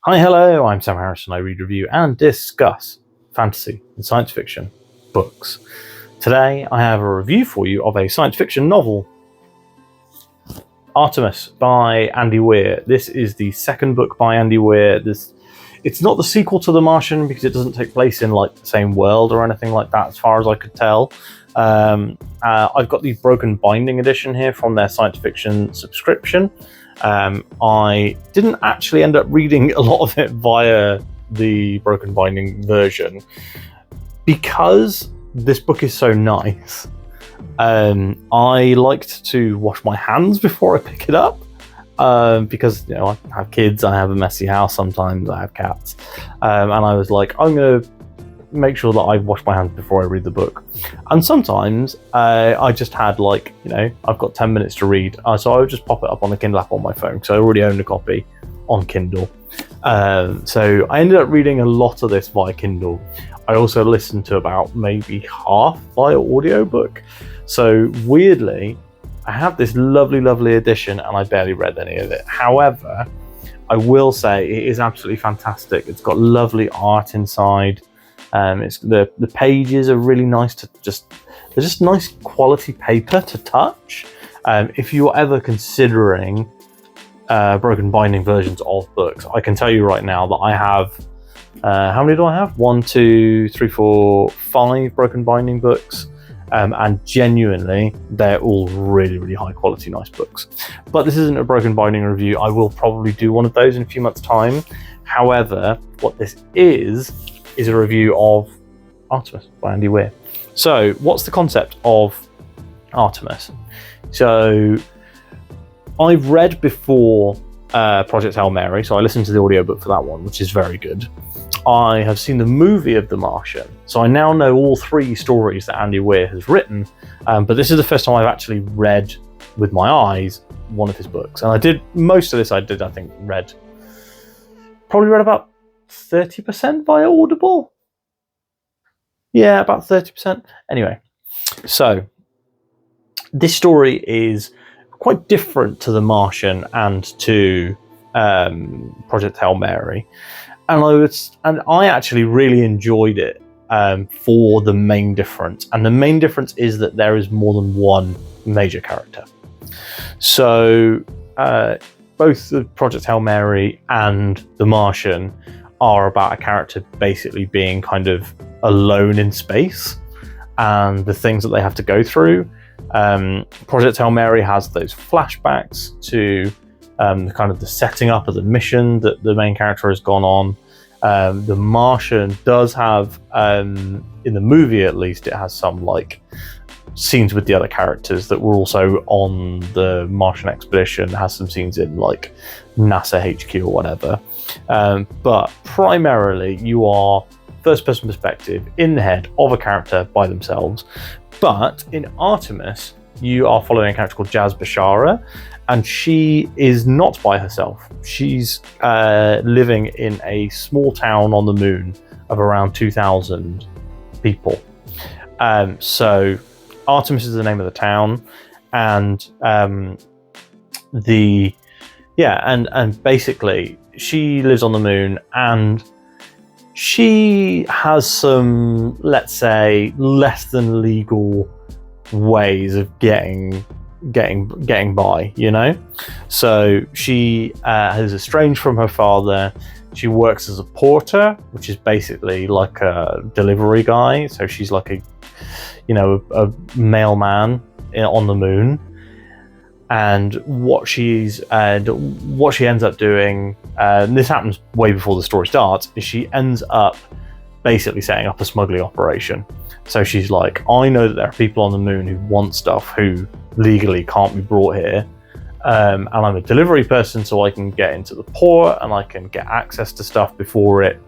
Hi, hello, I'm Sam Harrison. I read, review, and discuss fantasy and science fiction books. Today, I have a review for you of a science fiction novel, Artemis by Andy Weir. This is the second book by Andy Weir. It's not the sequel to The Martian because it doesn't take place in like the same world or anything like that, as far as I could tell. I've got the Broken Binding edition here from their science fiction subscription. I didn't actually end up reading a lot of it via the Broken Binding version because this book is so nice. I liked to wash my hands before I pick it up because I have kids, I have a messy house sometimes, I have cats, and I was like, I'm going to make sure that I wash my hands before I read the book. And sometimes I just had I've got 10 minutes to read, so I would just pop it up on the Kindle app on my phone, so I already owned a copy on Kindle. So I ended up reading a lot of this via Kindle. I also listened to about maybe half via audiobook. So weirdly, I have this lovely edition and I barely read any of it. However, I will say it is absolutely fantastic. It's got lovely art inside. It's the pages are really nice they're just nice quality paper to touch. If you're ever considering Broken Binding versions of books, I can tell you right now that I have how many do I have? 1, 2, 3, 4, 5 Broken Binding books, and genuinely they're all really high quality, nice books. But this isn't a Broken Binding review. I will probably do one of those in a few months' time. However, what this is a review of Artemis by Andy Weir. So what's the concept of Artemis? So I've read before Project Hail Mary, so I listened to the audiobook for that one, which is very good. I have seen the movie of The Martian, so I now know all 3 stories that Andy Weir has written, but this is the first time I've actually read with my eyes one of his books. And I did most of this, I think, probably read about 30% via Audible. Yeah, about 30%. Anyway, so this story is quite different to The Martian and to Project Hail Mary, and I actually really enjoyed it for the main difference. And the main difference is that there is more than one major character. So both the Project Hail Mary and The Martian are about a character basically being kind of alone in space and the things that they have to go through. Project Hail Mary has those flashbacks to kind of the setting up of the mission that the main character has gone on. The Martian does have, in the movie at least, it has some scenes with the other characters that were also on the Martian expedition. It has some scenes in NASA HQ or whatever. But primarily you are first person perspective in the head of a character by themselves. But in Artemis, you are following a character called Jazz Bashara, and she is not by herself. She's living in a small town on the moon of around 2,000 people. So Artemis is the name of the town, and basically she lives on the moon, and she has some, let's say, less than legal ways of getting by, So she is estranged from her father. She works as a porter, which is basically like a delivery guy. So she's like a mailman on the moon. And what she ends up doing, and this happens way before the story starts, is she ends up basically setting up a smuggling operation. So she's like, I know that there are people on the moon who want stuff who legally can't be brought here, and I'm a delivery person, so I can get into the port and I can get access to stuff before it.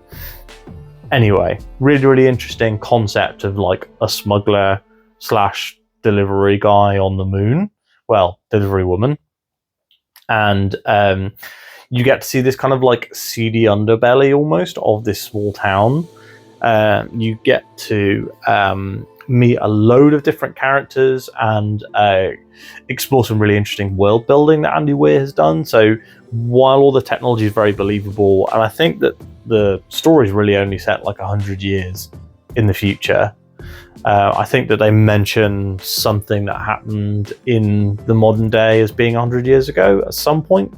Anyway, really interesting concept of a smuggler / delivery guy on the moon. Well, delivery woman. And you get to see this kind of seedy underbelly almost of this small town. You get to meet a load of different characters and explore some really interesting world building that Andy Weir has done. So while all the technology is very believable, and I think that the story is really only set like 100 years in the future, I think that they mention something that happened in the modern day as being 100 years ago at some point.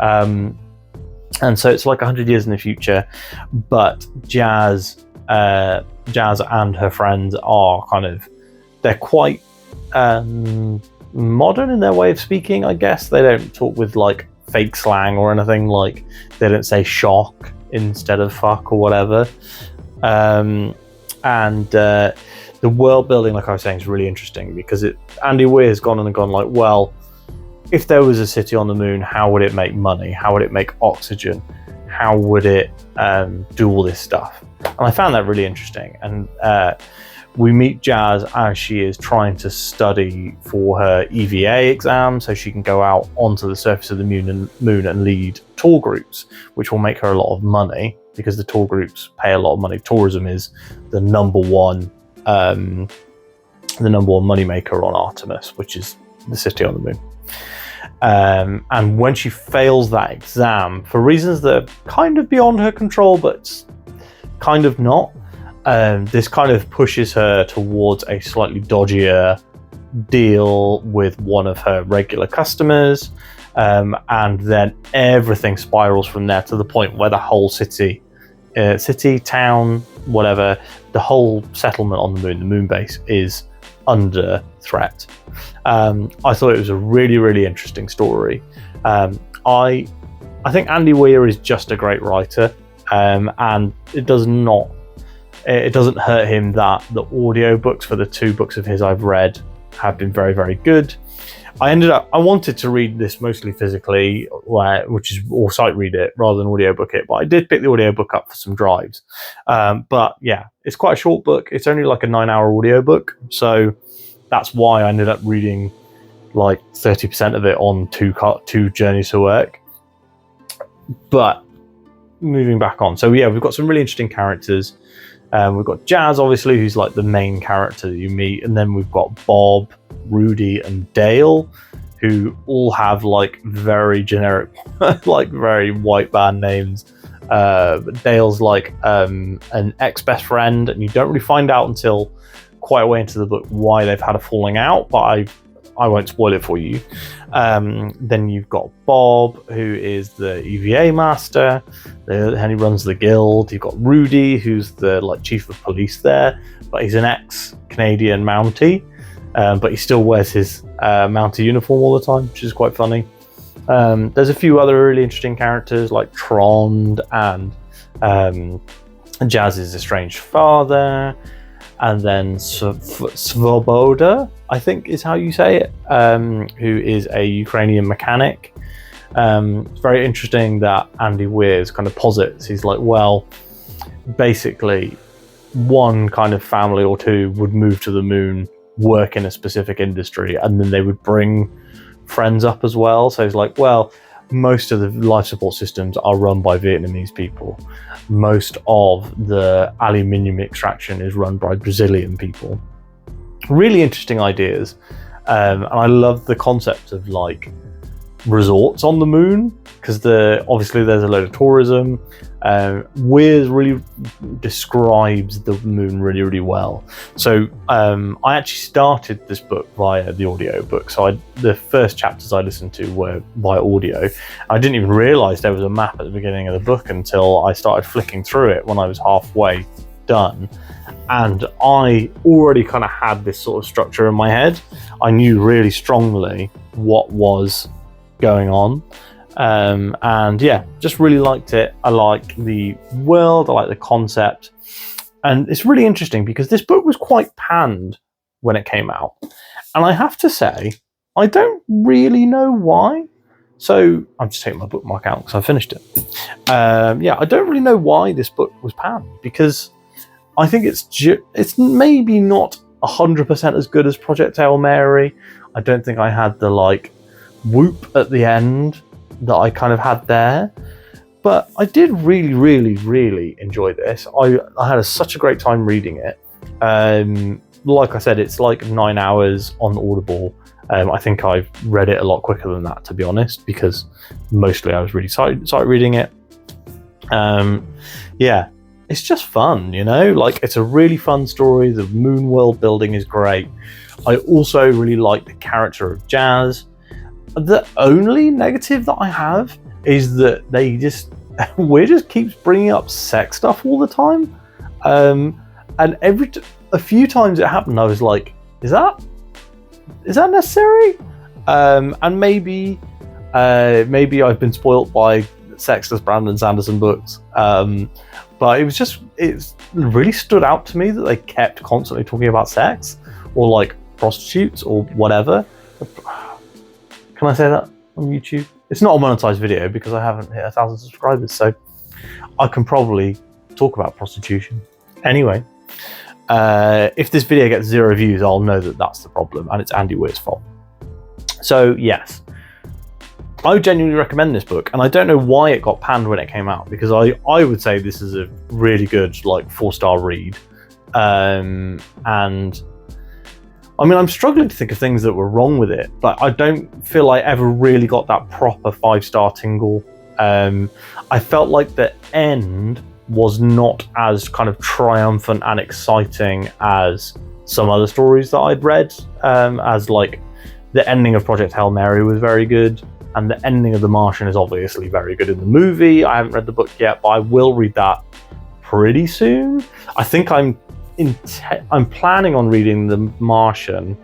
And so it's like 100 years in the future, but Jazz and her friends are they're quite modern in their way of speaking, I guess. They don't talk with like fake slang or anything. Like, they don't say shock instead of fuck or whatever. The world building, like I was saying, is really interesting because Andy Weir has gone like, well, if there was a city on the moon, how would it make money? How would it make oxygen? How would it do all this stuff? And I found that really interesting. And we meet Jazz as she is trying to study for her EVA exam so she can go out onto the surface of the moon and lead tour groups, which will make her a lot of money because the tour groups pay a lot of money. Tourism is the number one moneymaker on Artemis, which is the city on the moon. And when she fails that exam, for reasons that are kind of beyond her control, but kind of not, this kind of pushes her towards a slightly dodgier deal with one of her regular customers, and then everything spirals from there to the point where the whole city, town, whatever, the whole settlement on the moon base, is under threat. I thought it was a really, really interesting story. I think Andy Weir is just a great writer, and it doesn't hurt him that the audiobooks for the 2 books of his I've read have been very, very good. I wanted to read this mostly physically, or sight read it rather than audiobook it, but I did pick the audiobook up for some drives. But yeah, it's quite a short book. It's only like a 9-hour audiobook, so that's why I ended up reading like 30% of it on two journeys to work. But moving back on, so yeah, we've got some really interesting characters. We've got Jazz, obviously, who's like the main character that you meet, and then we've got Bob, Rudy, and Dale, who all have like very generic, like very white band names. Dale's like an ex-best friend, and you don't really find out until quite a way into the book why they've had a falling out, but I won't spoil it for you. Then you've got Bob, who is the EVA master, and he runs the guild. You've got Rudy, who's the like chief of police there, but he's an ex-Canadian Mountie, but he still wears his Mountie uniform all the time, which is quite funny. There's a few other really interesting characters like Trond and Jazz's estranged father, and then Svoboda, I think is how you say it, who is a Ukrainian mechanic. It's very interesting that Andy Weir kind of posits, he's like, well, basically one kind of family or two would move to the moon, work in a specific industry, and then they would bring friends up as well. So he's like, well, most of the life support systems are run by Vietnamese people. Most of the aluminium extraction is run by Brazilian people. Really interesting ideas. And I love the concept of like resorts on the moon, because obviously there's a load of tourism. Weir really describes the moon really, really well. So I actually started this book via the audio book. So the first chapters I listened to were by audio. I didn't even realize there was a map at the beginning of the book until I started flicking through it when I was halfway done. And I already kind of had this sort of structure in my head. I knew really strongly what was going on. And yeah, just really liked it. I like the world, I like the concept. And it's really interesting because this book was quite panned when it came out. And I have to say, I don't really know why. So I'm just taking my bookmark out because I finished it. Yeah, I don't really know why this book was panned, because I think it's maybe not 100% as good as Project Hail Mary. I don't think I had the like whoop at the end that I kind of had there, but I did really, really, really enjoy this. I had such a great time reading it. like I said, it's like 9 hours on Audible. I think I've read it a lot quicker than that, to be honest, because mostly I was really sight reading it. Yeah, it's just fun, you know, like it's a really fun story. The moon world building is great. I also really like the character of Jazz. The only negative that I have is that Weir just keeps bringing up sex stuff all the time. And a few times it happened, I was like, is that necessary? And maybe I've been spoilt by sexless Brandon Sanderson books. But it really stood out to me that they kept constantly talking about sex or like prostitutes or whatever. Can I say that on YouTube? It's not a monetized video because I haven't hit 1,000 subscribers, so I can probably talk about prostitution. Anyway, if this video gets 0 views, I'll know that that's the problem and it's Andy Weir's fault. So yes, I would genuinely recommend this book, and I don't know why it got panned when it came out, because I would say this is a really good, like, 4-star read. And I mean, I'm struggling to think of things that were wrong with it, but I don't feel I ever really got that proper 5-star tingle. I felt like the end was not as kind of triumphant and exciting as some other stories that I'd read, as like the ending of Project Hail Mary was very good, and the ending of The Martian is obviously very good in the movie. I haven't read the book yet, but I will read that pretty soon. I think I'm planning on reading The Martian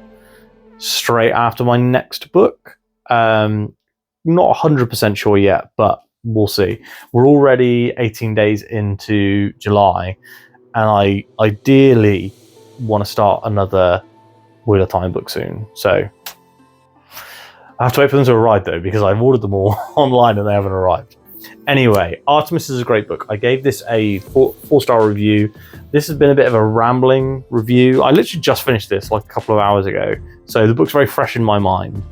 straight after my next book. Not 100% sure yet, but we'll see. We're already 18 days into July, and I ideally want to start another Wheel of Time book soon. So I have to wait for them to arrive though, because I've ordered them all online and they haven't arrived. Anyway, Artemis is a great book. I gave this a 4-star review. This has been a bit of a rambling review. I literally just finished this like a couple of hours ago, so the book's very fresh in my mind.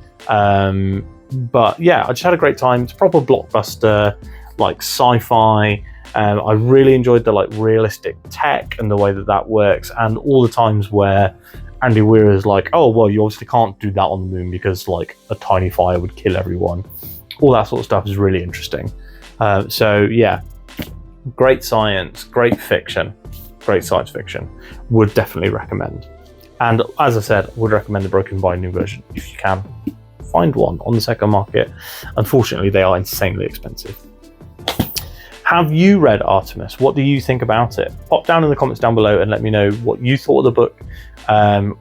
But yeah, I just had a great time. It's a proper blockbuster, like sci-fi. I really enjoyed the like realistic tech and the way that works, and all the times where Andy Weir is like, oh, well, you obviously can't do that on the moon because like a tiny fire would kill everyone. All that sort of stuff is really interesting. So yeah, great science, great fiction, great science fiction. Would definitely recommend. And as I said, would recommend the Broken Binding version if you can find one on the second market. Unfortunately, they are insanely expensive. Have you read Artemis? What do you think about it? Pop down in the comments down below and let me know what you thought of the book.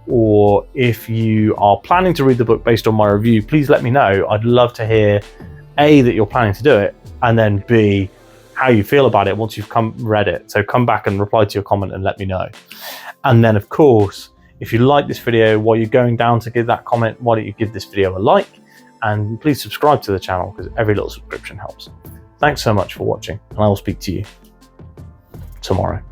Or if you are planning to read the book based on my review, please let me know. I'd love to hear A, that you're planning to do it, and then B, how you feel about it once you've read it. So come back and reply to your comment and let me know. And then of course, if you like this video, while you're going down to give that comment, why don't you give this video a like, and please subscribe to the channel because every little subscription helps. Thanks so much for watching, and I will speak to you tomorrow.